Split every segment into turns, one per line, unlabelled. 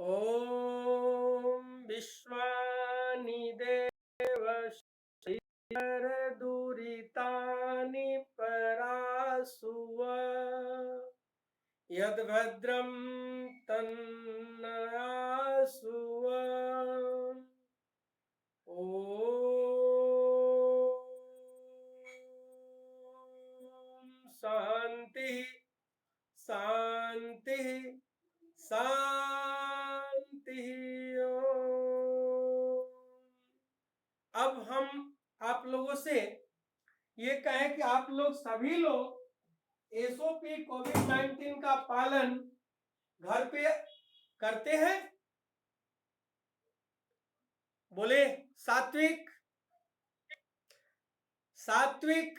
ॐ विश्वानि देव श्रीधरदुरितानि परासुव यद्भद्रं तन्नयासुव। ॐ शांति शांति शांति। अब हम आप लोगों से ये कहें कि आप लोग सभी लोग एसओपी कोविड-19 का पालन घर पे करते हैं। बोले सात्विक सात्विक।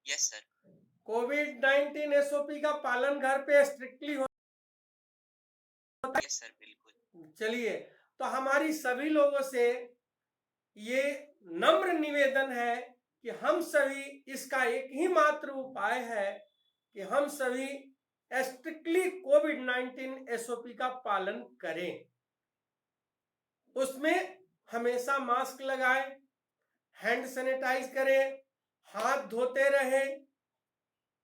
Yes sir.
कोविड-19 एसओपी का पालन घर पे स्ट्रिक्टली हो।
यस सर, बिल्कुल।
चलिए, तो हमारी सभी लोगों से ये नम्र निवेदन है कि हम सभी इसका एक ही मात्र उपाय है कि हम सभी स्ट्रिक्टली कोविड-19 एसओपी का पालन करें। उसमें हमेशा मास्क लगाएं, हैंड सैनिटाइज करें, हाथ धोते रहें,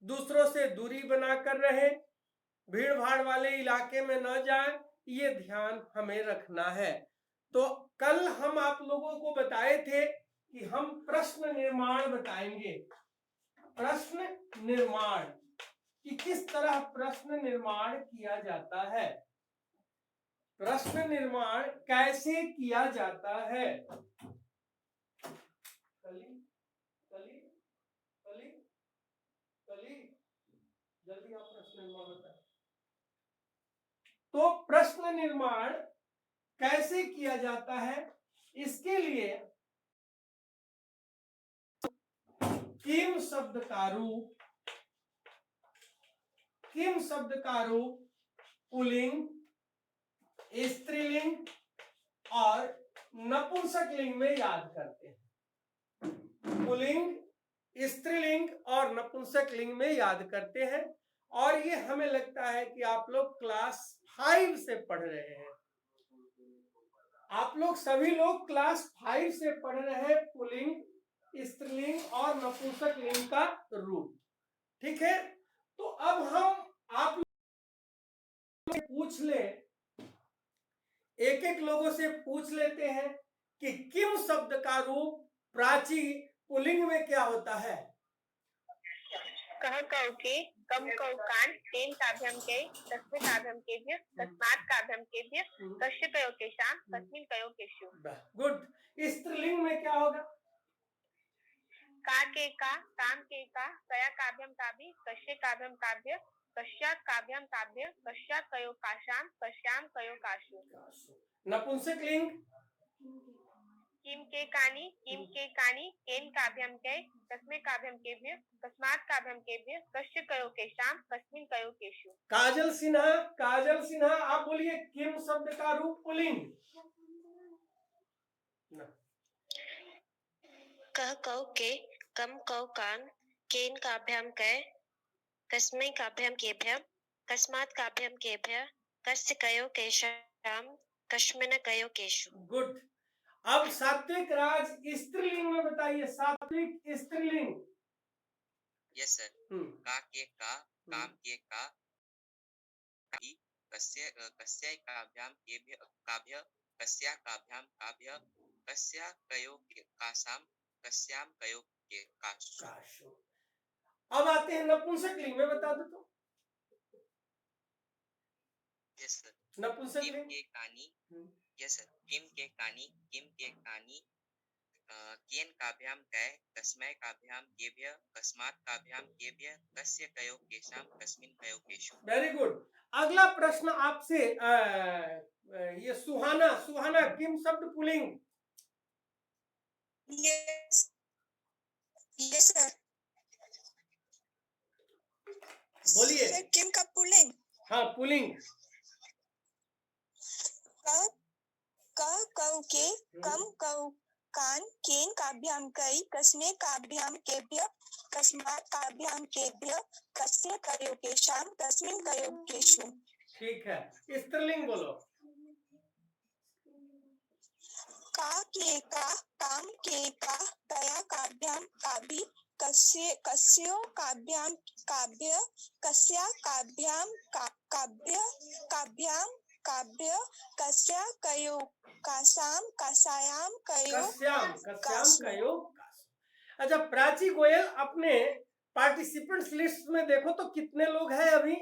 दूसरों से दूरी बनाकर रहें, भीड़ भाड़ वाले इलाके में न जाएं, ये ध्यान हमें रखना है। तो कल हम आप लोगों को बताए थे कि हम प्रश्न निर्माण बताएंगे। प्रश्न निर्माण कि किस तरह प्रश्न निर्माण किया जाता है, प्रश्न निर्माण कैसे किया जाता है। कली कली कली कली जल्दी आप प्रश्न निर्माण बताएं। तो प्रश्न निर्माण कैसे किया जाता है, इसके लिए किम शब्द का रूप पुल्लिंग, स्त्रीलिंग और नपुंसकलिंग में याद करते हैं। पुल्लिंग, स्त्रीलिंग और नपुंसकलिंग में याद करते हैं। और ये हमें लगता है कि आप लोग क्लास 5 से पढ़ रहे हैं। आप लोग सभी लोग क्लास 5 से पढ़ रहे हैं पुल्लिंग, स्त्रीलिंग और नपुंसकलिंग का रूप। ठीक है, तो अब हम आप लोग पूछ ले, एक एक लोगों से पूछ लेते हैं कि किम शब्द का रूप प्राची पुल्लिंग में क्या होता है।
कह कौके, कम कौकान, तेन काभ्यम के, तस्मे काभ्यम केभ्य, तस्मात् काभ्यम केभ्य, कस्य कयोकेशां, कस्मिन् कयोकेषु।
गुड। स्त्रीलिंग में क्या होगा।
का के का, काम के का, कया काभ्यम काभि, कस्य काभ्यम काभ्य, कस्यात् काभ्यम काभ्य, कस्यात् कयोकाशां, कस्यां कयोकाशु।
नपुंसकलिंग
किम के कानि, केन काभ्यम के, तस्मे काभ्यम केभ्य, तस्मात् काभ्यम केभ्य, कस्य कयोकेशां, कस्मिन् कयोकेषु।
काजल सिन्हा आप बोलिए किम शब्द का रूप पुल्लिंग।
कह कौके, कम कौकान, केन काभ्यम कै, कस्मै काभ्यम केभ्य, कस्मात् काभ्यम केभ्य, कस्य कयोकेशां, कस्मिन् कयोकेषु।
गुड। अब सात्विक राज स्त्रीलिंग में बताइए, सात्विक स्त्रीलिंग।
Yes sir. का के का, काम के का, कस्य काभ्याम केभ्य काभ्य, कस्या काभ्याम काभ्य, कस्या कयोकाशां, कस्यां कयोकाशु।
अब आते हैं नपुंसकलिंग में, बता दो तो।
Yes sir.
नपुंसकलिंग
किम के कानी, यस सर, किम के कानी, केन काभ्याम कै, कस्मै काभ्याम केभ्य, कस्मात् काभ्याम केभ्य, कस्य कयोकेशां, कस्मिन् कयोकेषु।
Very good. अगला प्रश्न आपसे ये सुहाना किम शब्द पुल्लिंग।
Yes sir.
बोलिए।
किम का पुल्लिंग।
हाँ, पुल्लिंग।
का कौके, कम कौकान, केन काभ्याम कै, कस्मै काभ्याम केभ्य, कस्मात् काभ्याम केभ्य, कस्य कयोकेशां, कस्मिन् कयोकेषु।
ठीक है, स्त्रीलिंग बोलो।
का के का काम के का कया काव्याम काव्य कस्य कस्यो काव्याम काव्य कस्या काव्याम काव्य काव्याम काव्य कस्या कयो कासाम कसायाम कयो
कश्याम कश्याम
कासु।
कयो कासु। अच्छा, प्राची गोयल, अपने पार्टिसिपेंट्स लिस्ट में देखो तो कितने लोग हैं अभी?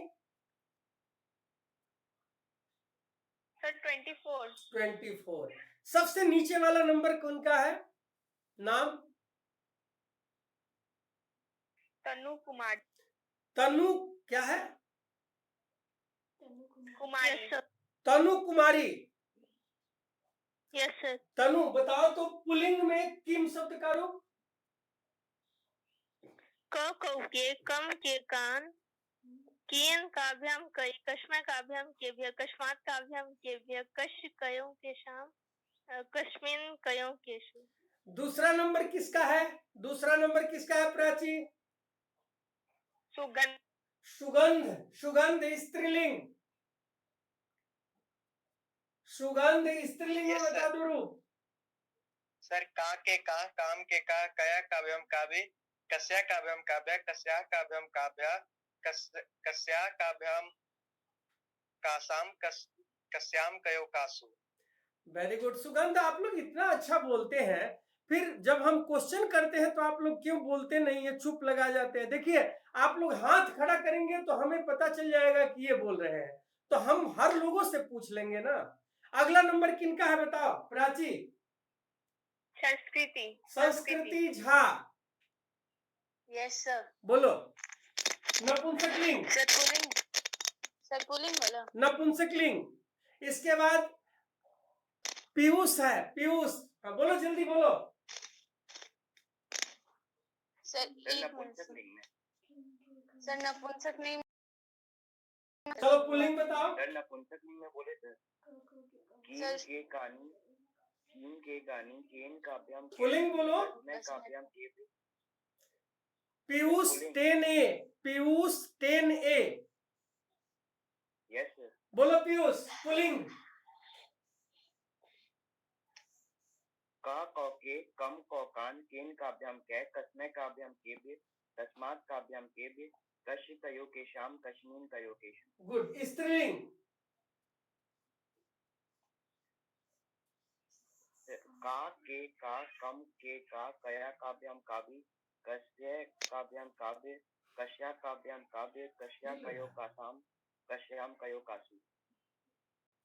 सर 24।
24। सबसे नीचे वाला नंबर कौन का है? नाम?
तनु कुमार।
तनु क्या है?
कुमारी।
तनु कुमारी।
Yes sir.
तनु, बताओ तो पुल्लिंग में किम शब्द का रूप?
के कम के कान केन काव्याम कई कस्मै काव्याम केभ्य कस्मात् काव्याम केभ्य कस्य कयो केशाम कस्मिन् कयो केषु।
दूसरा नंबर किसका है? दूसरा नंबर किसका है प्राची?
सुगंध।
सुगंध। सुगंध स्त्रीलिंग। सुगंध स्त्रीलिंग में बता दो रूप।
सर का के का काम के का कया काव्यम काव्य कस्या काव्यम काव्य कस्या काव्यम काव्य कस्या काव्यम कासाम कस्याम कयो कासु।
वेरी गुड सुगंध, आप लोग इतना अच्छा बोलते हैं, फिर जब हम क्वेश्चन करते हैं तो आप लोग क्यों बोलते नहीं है, चुप लगा जाते हैं? देखिए, आप लोग हाथ खड़ा करेंगे तो हमें पता चल जाएगा कि ये बोल रहे हैं, तो हम हर लोगों से पूछ लेंगे ना। अगला नंबर किनका है बताओ प्राची?
संस्कृति।
संस्कृति झा।
Yes sir.
बोलो। नपुंसकलिंग।
सर पुलिंग। सर पुलिंग बोलो।
नपुंसकलिंग। इसके बाद पीयूष है, पीयूष। हाँ, बोलो जल्दी बोलो।
सर
नपुंसकलिंग में
सर नपुंसकलिंग।
चलो पुल्लिंग बताओ।
सर नपुंसकलिंग में बोले थे कीन के गानी केन काव्याम
पुल्लिंग बोलो।
मैं काव्याम के
Piyush 10A। Piyush 10A।
Yes sir.
बोलो पीयूष। पुल्लिंग।
का कौ के कम कौकान केन काव्याम कै कस्मै काव्याम केभ्य तस्मात् काव्याम केभ्य कस्य कयो केशाम कस्मिन् कयो केशु।
गुड। स्त्रीलिंग।
का के का कम के का कया काव्याम काव्य कस्य काव्याम काव्य कस्या काव्याम काव्य कस्या कयो कासाम कस्याम कयो कासु।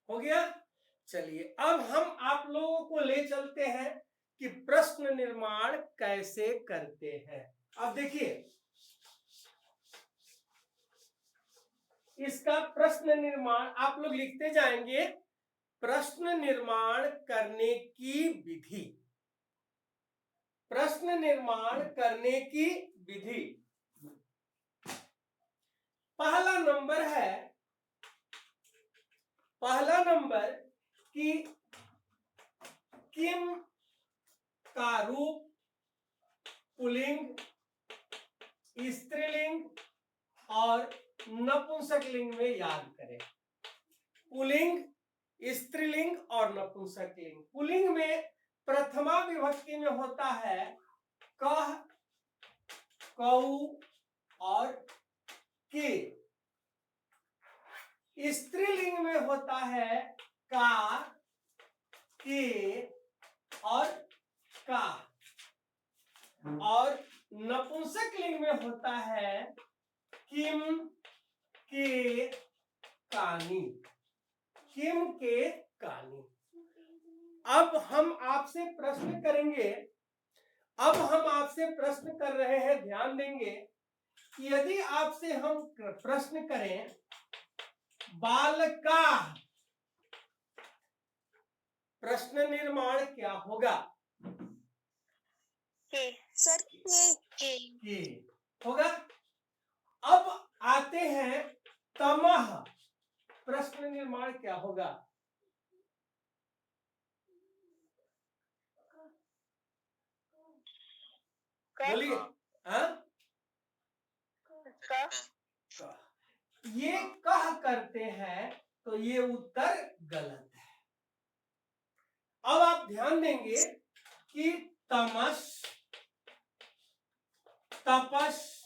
हो गया। चलिए, अब हम आप लोगों को ले चलते हैं कि प्रश्न निर्माण कैसे करते हैं। अब देखिए, इसका प्रश्न निर्माण आप लोग लिखते जाएंगे। प्रश्न निर्माण करने की विधि। प्रश्न निर्माण करने की विधि। पहला नंबर है, पहला नंबर कि किम का रूप पुल्लिंग, स्त्रीलिंग और नपुंसकलिंग में याद करें। पुल्लिंग, स्त्रीलिंग और नपुंसकलिंग। पुल्लिंग में प्रथमा विभक्ति में होता है कह, कऊ और के। स्त्रीलिंग में होता है का, के और का। और नपुंसकलिंग में होता है किम, के, कानी। किम, के, कानी। अब हम आपसे प्रश्न करेंगे। अब हम आपसे प्रश्न कर रहे हैं, ध्यान देंगे कि यदि आपसे हम प्रश्न करें बालका, प्रश्न निर्माण क्या होगा?
के।
सर
के होगा। अब आते हैं तमह, प्रश्न निर्माण क्या होगा? बोलिए। हाँ, ये कह करते हैं तो ये उत्तर गलत है। अब आप ध्यान देंगे कि तमस, तपस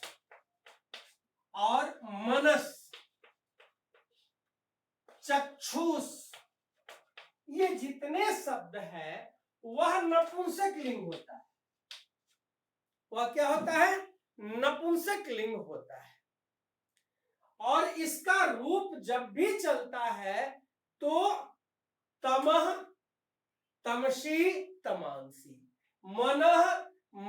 और मनस, चक्षुष, ये जितने शब्द है वह नपुंसक लिंग होता है। वह क्या होता है? नपुंसक लिंग होता है। और इसका रूप जब भी चलता है तो तमह, तमसी, तमांसी, मनः,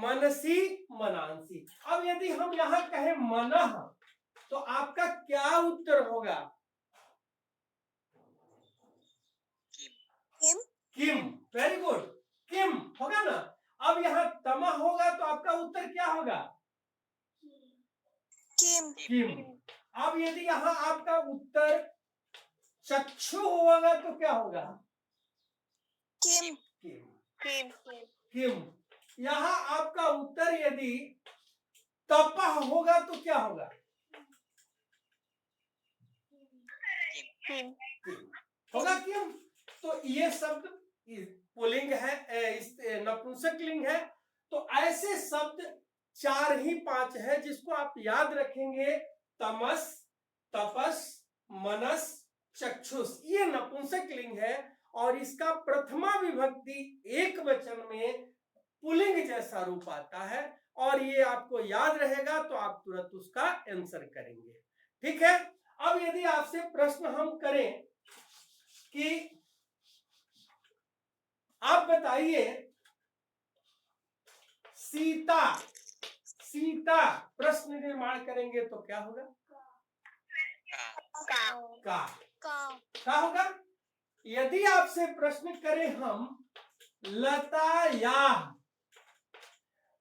मनसी, मनांसी। अब यदि हम यहां कहें मनः तो आपका क्या उत्तर होगा?
किम
किम। वेरी गुड, किम होगा ना। अब यहाँ तमह होगा तो आपका उत्तर क्या होगा?
किम
किम। अब यदि यहाँ आपका उत्तर चक्षु होगा तो क्या होगा?
किम
किम।
किम
किम। यहाँ आपका उत्तर यदि तपह होगा तो क्या होगा?
किम
किम होगा। किम। तो ये शब्द पुल्लिंग है, इस नपुंसक लिंग है। तो ऐसे शब्द 4 ही 5 है जिसको आप याद रखेंगे। तमस, तपस, मनस, चक्षुष, ये नपुंसक लिंग है। और इसका प्रथमा विभक्ति एक वचन में पुल्लिंग जैसा रूप आता है। और ये आपको याद रहेगा तो आप तुरंत उसका आंसर करेंगे। ठीक है। अब यदि आपसे प्रश्न हम करें कि आप बताइए सीता, सीता प्रश्न निर्माण करेंगे तो क्या होगा?
का
क्या होगा? यदि आपसे प्रश्न करें हम लतायाह,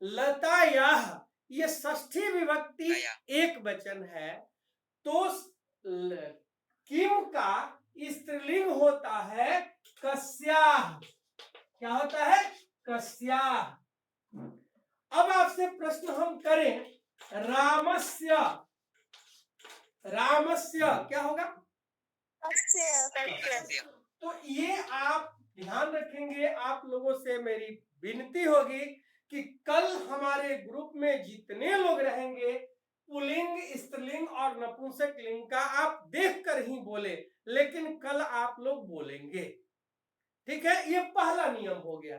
लतायाह, ये षष्ठी विभक्ति एक वचन है तो किम का स्त्रीलिंग होता है कस्याह। क्या होता है? कस्याह। अब आपसे प्रश्न हम करें रामस्य, रामस्य क्या होगा? तो ये आप ध्यान रखेंगे। आप लोगों से मेरी विनती होगी कि कल हमारे ग्रुप में जितने लोग रहेंगे पुल्लिंग, स्त्रीलिंग और नपुंसक लिंग का आप देखकर ही बोले, लेकिन कल आप लोग बोलेंगे। ठीक है। ये पहला नियम हो गया।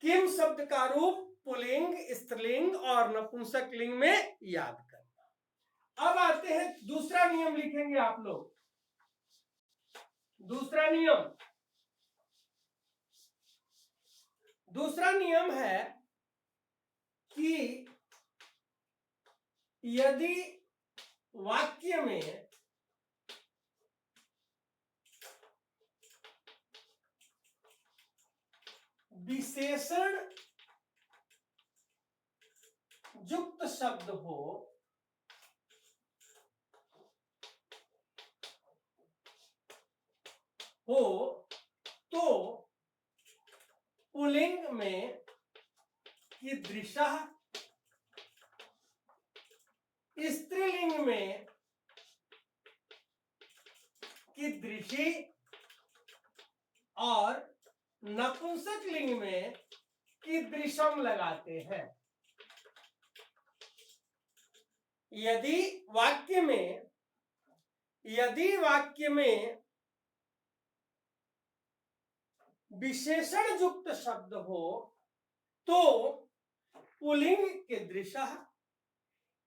किम शब्द का रूप पुल्लिंग, स्त्रीलिंग और नपुंसक लिंग में याद करना। अब आते हैं दूसरा नियम, लिखेंगे आप लोग। दूसरा नियम, दूसरा नियम है कि यदि वाक्य में विशेषण युक्त शब्द हो तो पुल्लिंग में कीदृशः, स्त्रीलिंग में कीदृशी और नपुंसक लिंग में कीदृशम लगाते हैं। यदि वाक्य में विशेषण युक्त शब्द हो तो पुल्लिंग कीदृशः,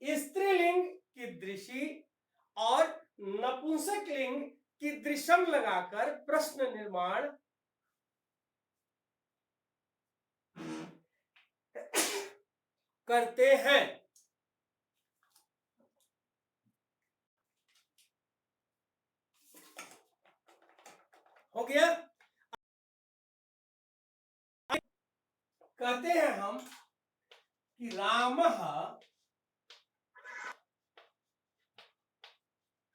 स्त्रीलिंग कीदृशी और नपुंसक लिंग कीदृशम लगाकर प्रश्न निर्माण करते हैं। हो गया। कहते हैं हम कि रामः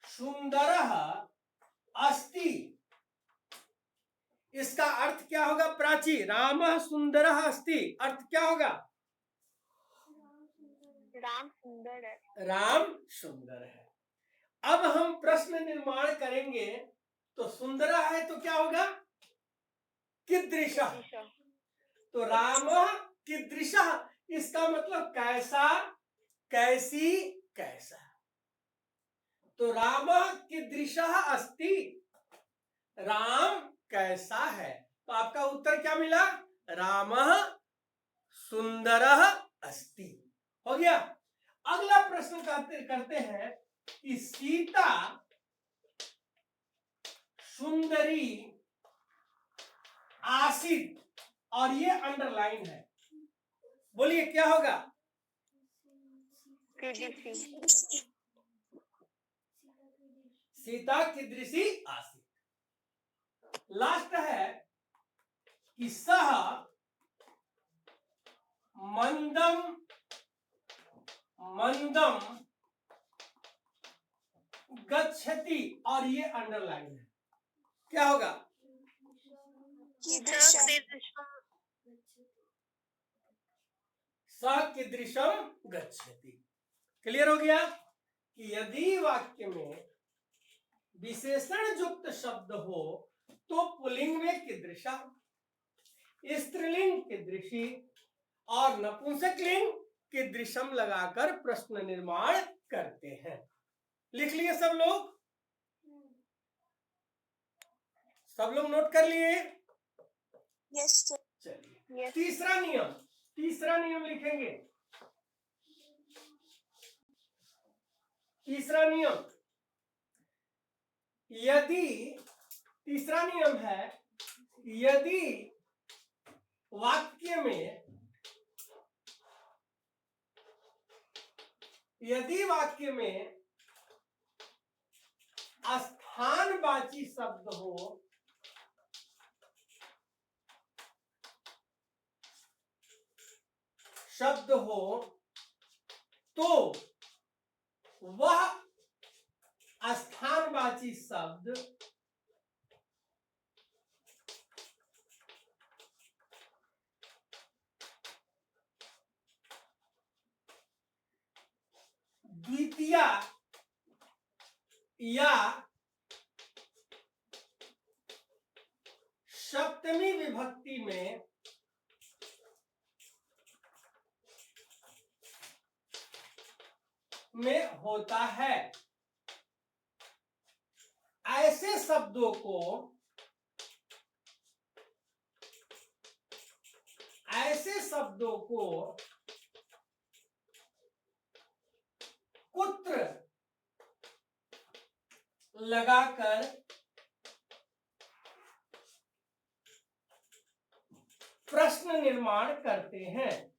सुंदरः अस्ति। इसका अर्थ क्या होगा? प्राची, रामः सुंदरः अस्ति अर्थ क्या होगा?
राम सुंदर है।
राम सुंदर है। अब हम प्रश्न निर्माण करेंगे तो सुंदर है तो क्या होगा? कीदृशः। तो रामः कीदृशः, इसका मतलब कैसा, कैसी, कैसा। तो रामः कीदृशः अस्ति, राम कैसा है। तो आपका उत्तर क्या मिला? रामः सुंदरः अस्ति। हो गया। अगला प्रश्न करते हैं कि सीता सुंदरी आसित, और ये अंडरलाइन है, बोलिए क्या होगा? सीता कीदृशी आसित। लास्ट है कि सह मंदम मंदम गच्छति, और ये अंडरलाइन है, क्या होगा? सह कीदृशम गच्छति। क्लियर हो गया कि यदि वाक्य में विशेषण युक्त शब्द हो तो पुल्लिंग में कीदृशा, स्त्रीलिंग कीदृशी और नपुंसकलिंग कीदृशम लगाकर प्रश्न निर्माण करते हैं। लिख लिए सब लोग? सब लोग नोट कर लिए?
Yes sir.
चलिए तीसरा नियम लिखेंगे। तीसरा नियम, यदि तीसरा नियम है यदि वाक्य में स्थानवाची शब्द हो तो वह स्थानवाची शब्द द्वितीया या सप्तमी विभक्ति में होता है। ऐसे शब्दों को कुत्र लगाकर प्रश्न निर्माण करते हैं।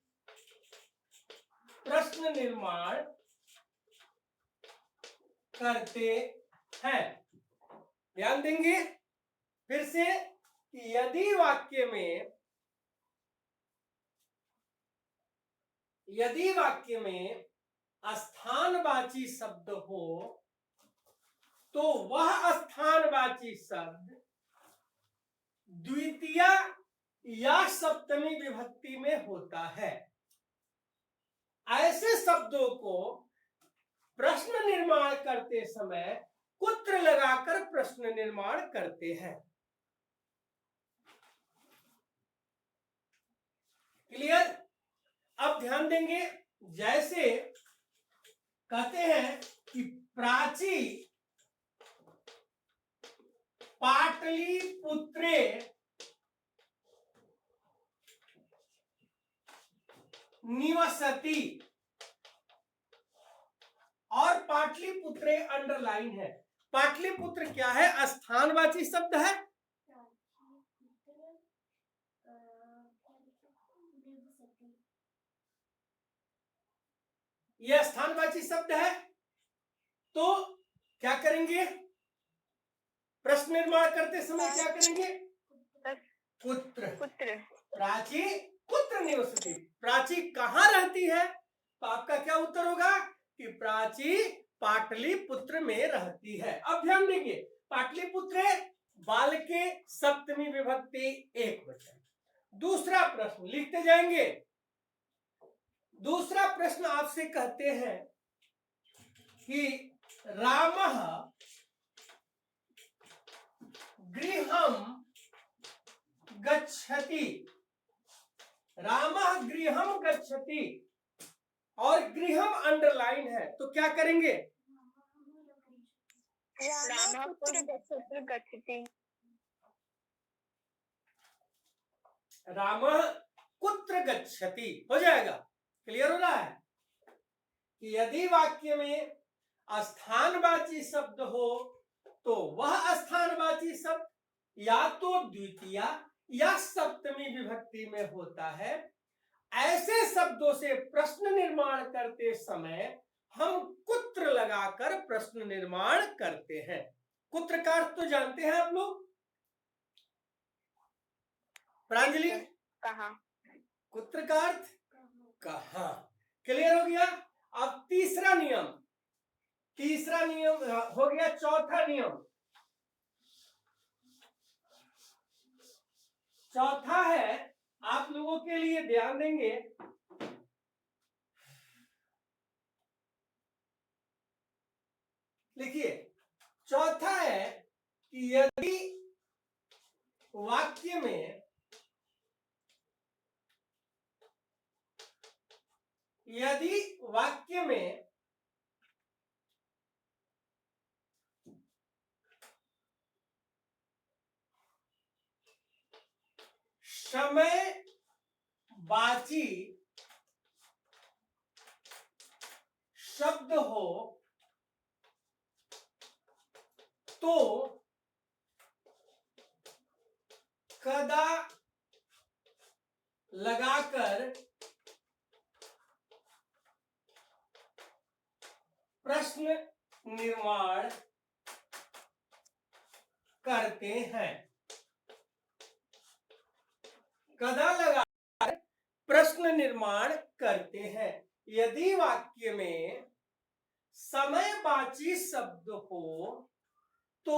ध्यान देंगे फिर से कि यदि वाक्य में स्थानवाची शब्द हो तो वह स्थानवाची शब्द द्वितीया या सप्तमी विभक्ति में होता है। ऐसे शब्दों को प्रश्न निर्माण करते समय कुत्र लगाकर प्रश्न निर्माण करते हैं। क्लियर? अब ध्यान देंगे, जैसे कहते हैं कि प्राची पाटलिपुत्रे निवसति, और पाटलिपुत्रे अंडरलाइन है। पाटलिपुत्र क्या है? स्थानवाची शब्द है। यह स्थानवाची शब्द है, तो क्या करेंगे? प्रश्न निर्माण करते समय क्या करेंगे? कुत्र। प्राची कुत्र निवसति, प्राची कहाँ रहती है? तो आपका क्या उत्तर होगा कि प्राची पाटलिपुत्र में रहती है। अब ध्यान देंगे, पाटलिपुत्र बाल के सप्तमी विभक्ति एकवचन। दूसरा प्रश्न लिखते जाएंगे। दूसरा प्रश्न आपसे कहते हैं कि रामः गृहं गच्छति। रामः गृहं गच्छति और गृहम अंडरलाइन है तो क्या करेंगे?
रामः कुत्र गच्छति।
रामः कुत्र गच्छति हो जाएगा। क्लियर हो रहा है कि यदि वाक्य में स्थानवाची शब्द हो तो वह स्थानवाची शब्द या तो द्वितीया या सप्तमी विभक्ति में होता है। ऐसे शब्दों से प्रश्न निर्माण करते समय हम कुत्र लगाकर प्रश्न निर्माण करते हैं। कुत्र का अर्थ तो जानते हैं आप लोग? प्रांजलि,
कहाँ?
कुत्र का अर्थ कहाँ। क्लियर हो गया। अब तीसरा नियम हो गया। चौथा नियम, चौथा है आप लोगों के लिए ध्यान देंगे। लिखिए, चौथा है कि यदि वाक्य में समयवाची शब्द हो तो कदा लगाकर प्रश्न निर्माण करते हैं। कदा लगाकर प्रश्न निर्माण करते हैं। यदि वाक्य में समयवाची शब्द हो तो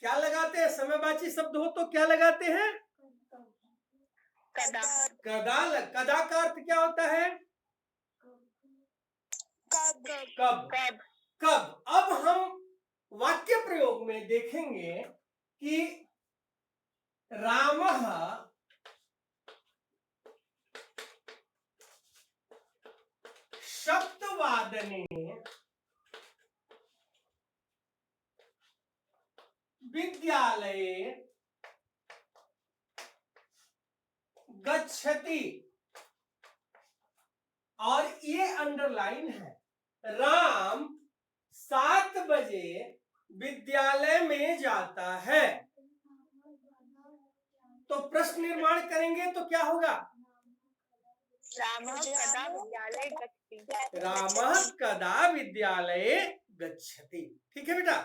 क्या लगाते हैं? समयवाची शब्द हो तो क्या लगाते हैं?
कदा।
कदा का अर्थ क्या होता है? कब। अब हम वाक्य प्रयोग में देखेंगे कि रामः सप्तवादने विद्यालये गच्छति और ये अंडरलाइन है। राम 7 बजे विद्यालय में जाता है। तो प्रश्न निर्माण करेंगे तो क्या होगा?
रामः कदा विद्यालये गच्छति।
रामः कदा विद्यालये गच्छति। ठीक है बेटा,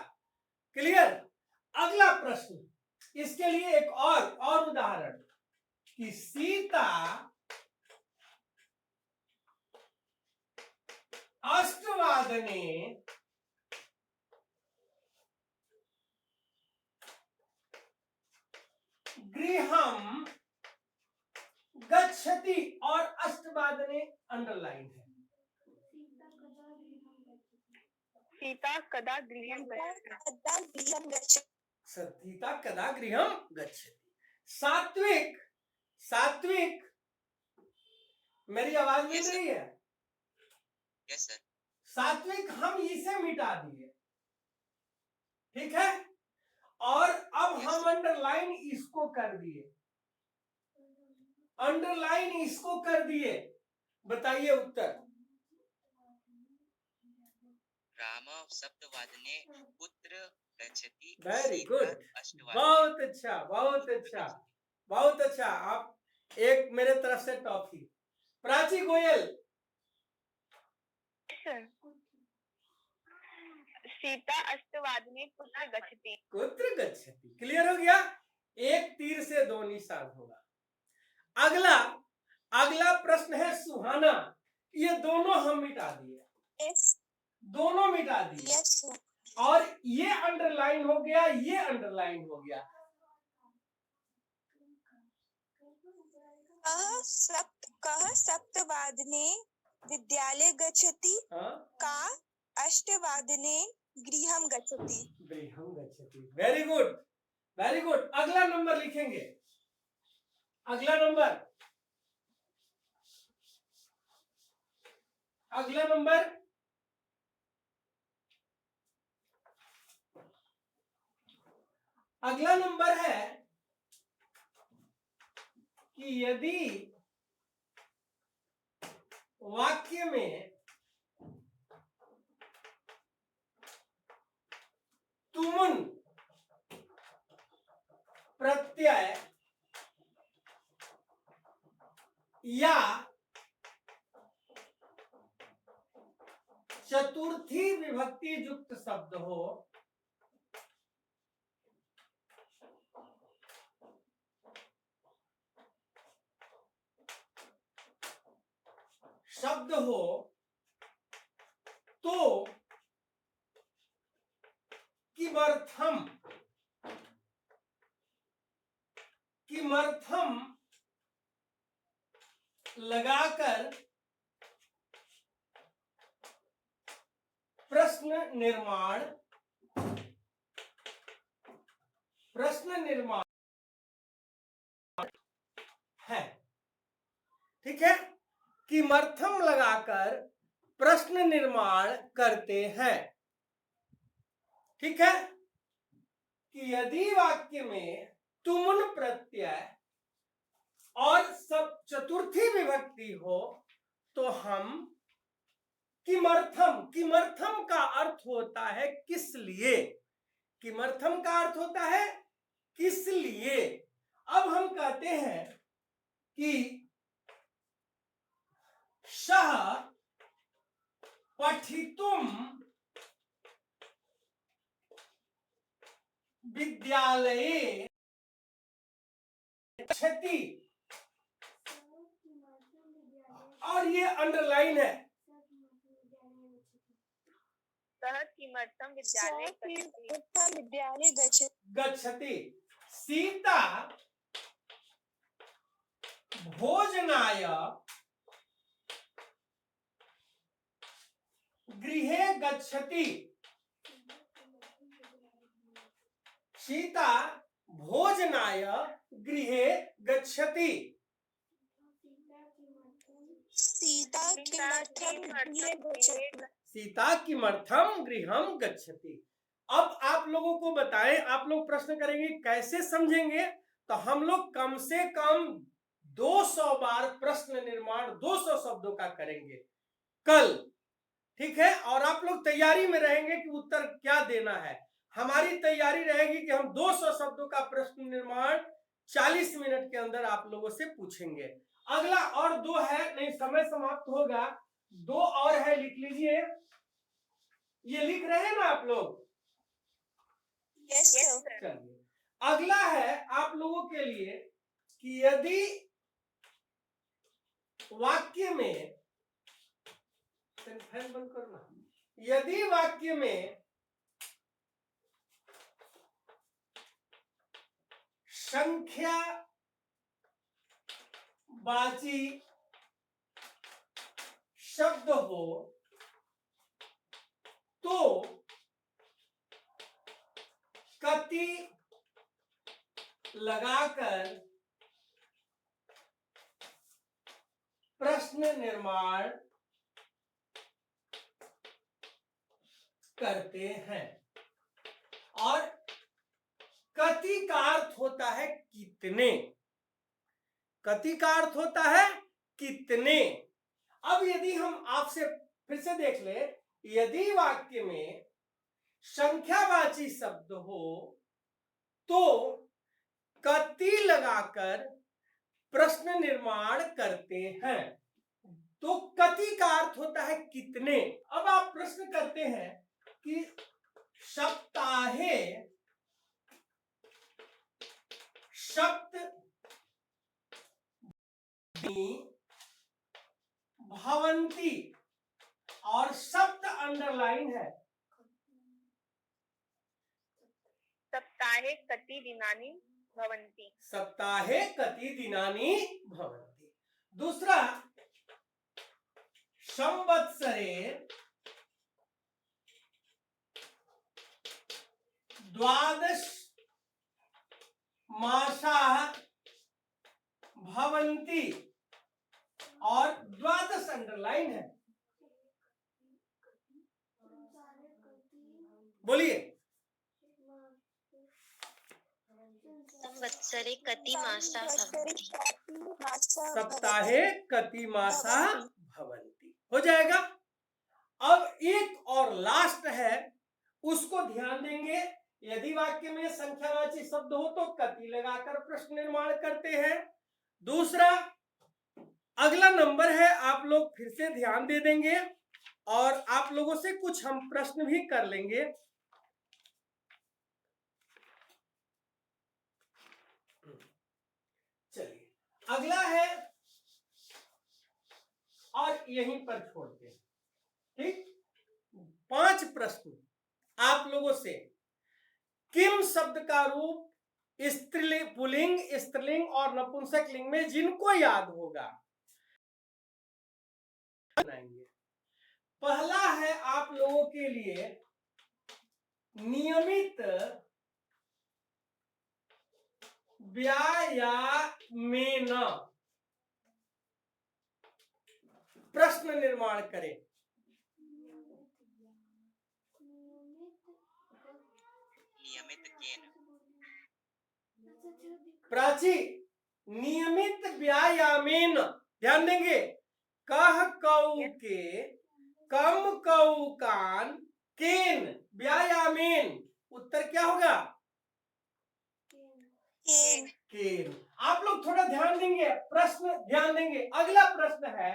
क्लियर। अगला प्रश्न, इसके लिए एक और उदाहरण कि सीता 8 वादने गृहं गच्छति और 8 वादने अंडरलाइन है।
सीता कदा गृहं गच्छति।
सीता कदा गृहं गच्छति। सात्विक मेरी आवाज मिल रही है?
Yes sir.
सात्विक हम इसे मिटा दिए, ठीक है, और अब हम अंडरलाइन इसको कर दिए। बताइए उत्तर।
राम सप्तवादने कुत्र गच्छति।
वेरी गुड,
अष्टवादने।
बहुत अच्छा। आप एक मेरे तरफ से टॉफी। प्राची गोयल।
सीता 8 वादने कुत्र गच्छति।
क्लियर हो गया। एक तीर से 2 निशान होगा। अगला प्रश्न है सुहाना। ये दोनों हम मिटा दिए। दोनों मिटा दिए। और ये अंडरलाइन हो गया, ये अंडरलाइन हो गया।
कः सप्तवादने विद्यालय गच्छति। का 8 वादने गृहं गच्छति।
गृहं गच्छति। Very good, very good. अगला नंबर लिखेंगे, अगला नंबर, अगला नंबर अगला नंबर है कि यदि वाक्य में तुमुन प्रत्यय या चतुर्थी विभक्ति युक्त शब्द हो तो किमर्थम, किमर्थम लगाकर प्रश्न निर्माण है। ठीक है, किमर्थम लगाकर प्रश्न निर्माण करते हैं। ठीक है, कि यदि वाक्य में तुमुन प्रत्यय और सब चतुर्थी विभक्ति हो तो हम किमर्थम, किमर्थम का अर्थ होता है किस लिए, किमर्थम का अर्थ होता है किस लिए। अब हम कहते हैं कि सः पठितुम विद्यालये गच्छति, और ये अंडरलाइन है,
सः किमर्थम विद्यालये गच्छति।
विद्यालये
गच्छति। सीता भोजनाय गृहे गच्छति, सीता भोजनाय गृहे गच्छति।
सीता किमर्थं गृहे गच्छति।
सीता किमर्थम गृहं गच्छति। अब आप लोगों को बताएं, आप लोग प्रश्न करेंगे कैसे समझेंगे, तो हम लोग कम से कम 200 बार प्रश्न निर्माण 200 शब्दों का करेंगे कल। ठीक है, और आप लोग तैयारी में रहेंगे कि उत्तर क्या देना है। हमारी तैयारी रहेगी कि हम 200 शब्दों का प्रश्न निर्माण 40 मिनट के अंदर आप लोगों से पूछेंगे। अगला और 2 है, नहीं समय समाप्त होगा, 2 और है, लिख लीजिए। ये लिख रहे हैं ना आप लोग?
Yes sir.
चलिए, अगला है आप लोगों के लिए कि यदि वाक्य में, फैन बंद करना, यदि वाक्य में संख्या वाची शब्द हो तो कति लगाकर प्रश्न निर्माण करते हैं। और कति का अर्थ होता है कितने, कति का अर्थ होता है कितने। अब यदि हम आपसे फिर से देख ले, यदि वाक्य में संख्यावाची शब्द हो तो कति लगाकर प्रश्न निर्माण करते हैं, तो कति का अर्थ होता है कितने। अब आप प्रश्न करते हैं कि सप्ताहे सप्त भवन्ति, और सप्त अंडरलाइन है,
सप्ताहे कति दिनानि भवन्ति।
सप्ताहे कति दिनानि भवन्ति। दूसरा, संवत्सरे द्वादश मासाः भवन्ति, और द्वादश अंडरलाइन है, बोलिए।
संवत्सरे कति मासा भवन्ति?
सप्ताहे कति मासा भवन्ति, हो जाएगा। अब एक और लास्ट है, उसको ध्यान देंगे। यदि वाक्य में संख्यावाची शब्द हो तो कति लगाकर प्रश्न निर्माण करते हैं। दूसरा, अगला नंबर है, आप लोग फिर से ध्यान दे देंगे और आप लोगों से कुछ हम प्रश्न भी कर लेंगे। चलिए, अगला है, और यहीं पर छोड़ते हैं, ठीक। 5 प्रश्न आप लोगों से। किम शब्द का रूप स्त्रीलिंग, पुल्लिंग, स्त्रीलिंग और नपुंसकलिंग में जिनको याद होगा बनाएंगे। पहला है आप लोगों के लिए नियमित व्यायामेन प्रश्न निर्माण करें।
नियमित केन,
प्राची, नियमित व्यायामेन, ध्यान देंगे। कह कऊ के, कम कऊ कान, केन, व्यायामेन, उत्तर क्या होगा? केन। आप लोग थोड़ा ध्यान देंगे, प्रश्न ध्यान देंगे। अगला प्रश्न है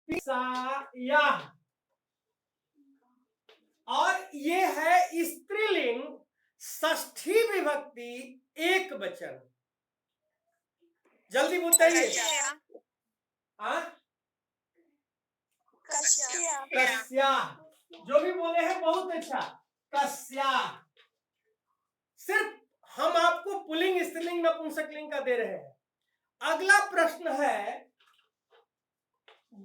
पिसायाह, और ये है स्त्रीलिंग, षष्ठी विभक्ति, एक वचन। जल्दी बताइए। कस्या, जो भी बोले हैं बहुत अच्छा। कस्या, सिर्फ हम आपको पुल्लिंग, स्त्रीलिंग, नपुंसकलिंग का दे रहे हैं। अगला प्रश्न है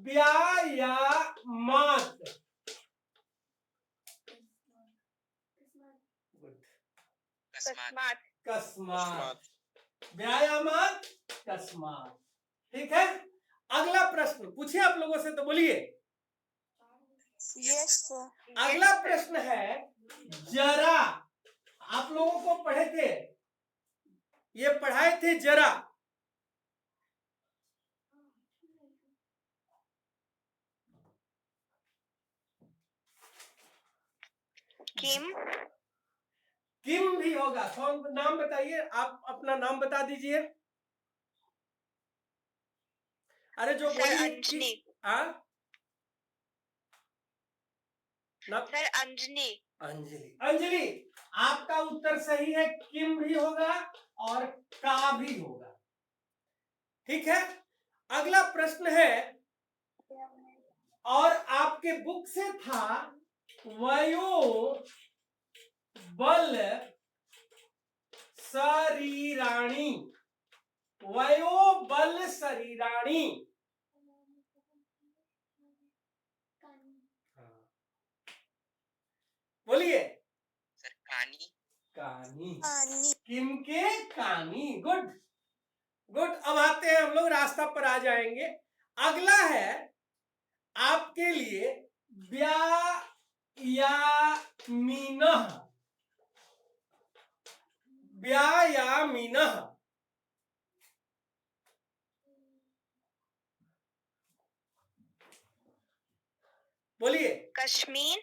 व्यायामात,
कस्मात,
कस्मात, व्यायामात, कस्मात, ठीक है। अगला प्रश्न पूछिए आप लोगों से, तो बोलिए।
Yes sir.
अगला प्रश्न है जरा, आप लोगों को पढ़े थे, ये पढ़ाए थे जरा।
किम,
किम भी होगा। कौन नाम बताइए, आप अपना नाम बता दीजिए। अरे जो
सर
बोलिए
अंजलि। सर अंजलि।
अंजलि, अंजलि, आपका उत्तर सही है। किम भी होगा और का भी होगा, ठीक है। अगला प्रश्न है, और आपके बुक से था वयो बल शरीराणी, वयो बल शरीराणी, बोलिए।
सर कानी,
कानी, किम के कानी, गुड गुड। अब आते हैं हम लोग, रास्ता पर आ जाएंगे। अगला है आपके लिए व्यायामीनः, व्यायामीनः, बोलिए।
कश्मीर,